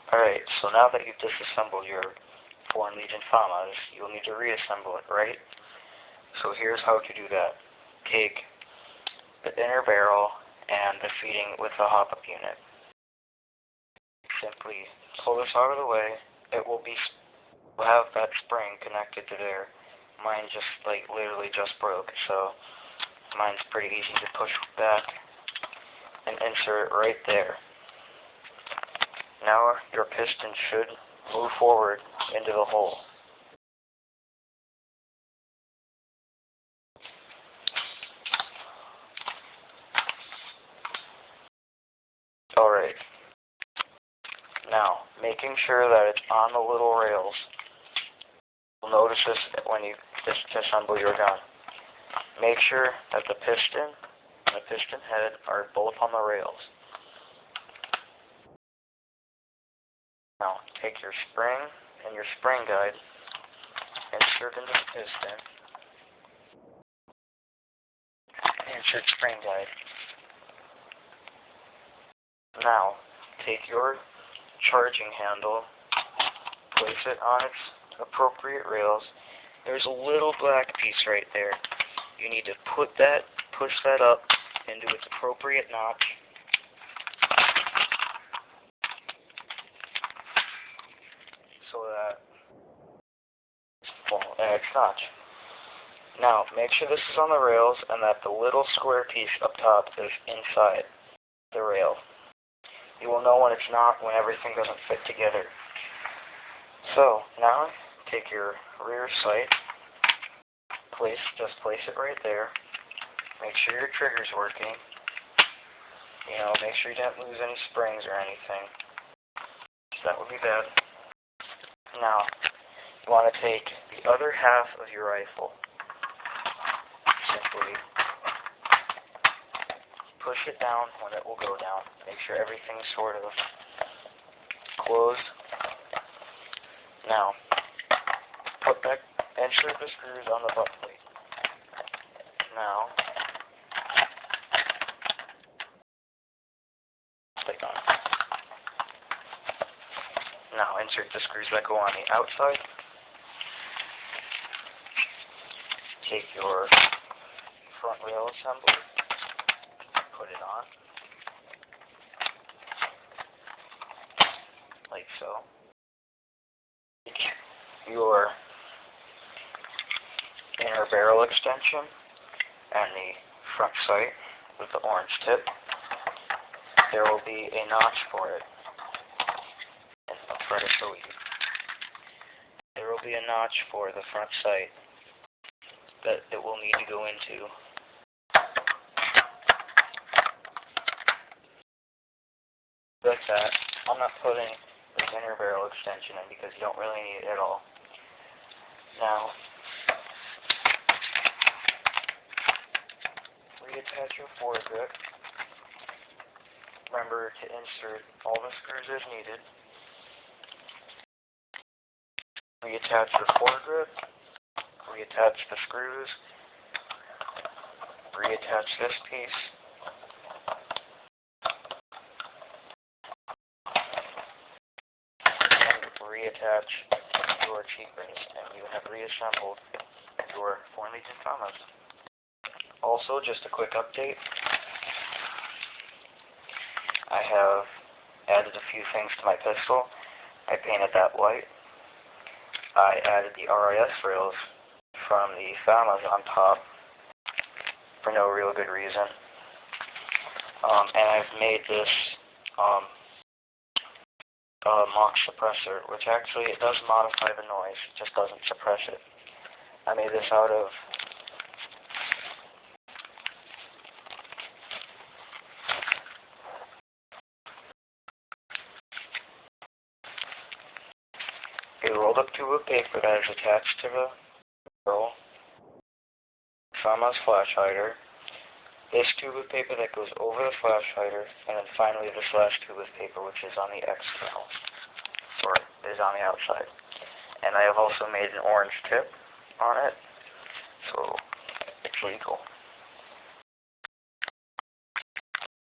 Alright, so now that you've disassembled your Foreign Legion famas, you'll need to reassemble it, right? So here's how to do that. Take the inner barrel and the feeding with the hop-up unit. Simply pull this out of the way. It will have that spring connected to there. Mine just literally just broke, so mine's pretty easy to push back and insert it right there. Now your piston should move forward into the hole. Alright. Now, making sure that it's on the little rails. You'll notice this when you disassemble your gun. Make sure that the piston and the piston head are both on the rails. Now, take your spring and your spring guide, insert into the piston, insert spring guide. Now, take your charging handle, place it on its appropriate rails. There's a little black piece right there. You need to push that up into its appropriate notch. So that it's notch. Now, make sure this is on the rails and that the little square piece up top is inside the rail. You will know when it's not, when everything doesn't fit together. So, now, take your rear sight, just place it right there. Make sure your trigger's working. Make sure you don't lose any springs or anything. That would be bad. Now, you want to take the other half of your rifle. Simply push it down when it will go down. Make sure everything's sort of closed. Now, insert the screws on the butt plate. Now, click on it. Now, insert the screws that go on the outside. Take your front rail assembly. Put it on, like so. Take your inner barrel extension and the front sight with the orange tip. There will be a notch for it. And I'll try to show you. There will be a notch for the front sight that it will need to go into. Like that. I'm not putting the inner barrel extension in because you don't really need it at all. Now, reattach your foregrip. Remember to insert all the screws as needed. Reattach your foregrip. Reattach the screws. Reattach this piece. Reattach your cheek rings, and you have reassembled your Foreign Legion famas. Also, just a quick update. I have added a few things to my pistol. I painted that white. I added the RIS rails from the famas on top for no real good reason. And I've made this mock suppressor, which actually it does modify the noise, it just doesn't suppress it. I made this out of a rolled up tube of paper that is attached to the barrel, famas flash hider, this tube of paper that goes over the flash hider, and then finally this last tube of paper which is on the external, or is on the outside. And I have also made an orange tip on it, so it's legal.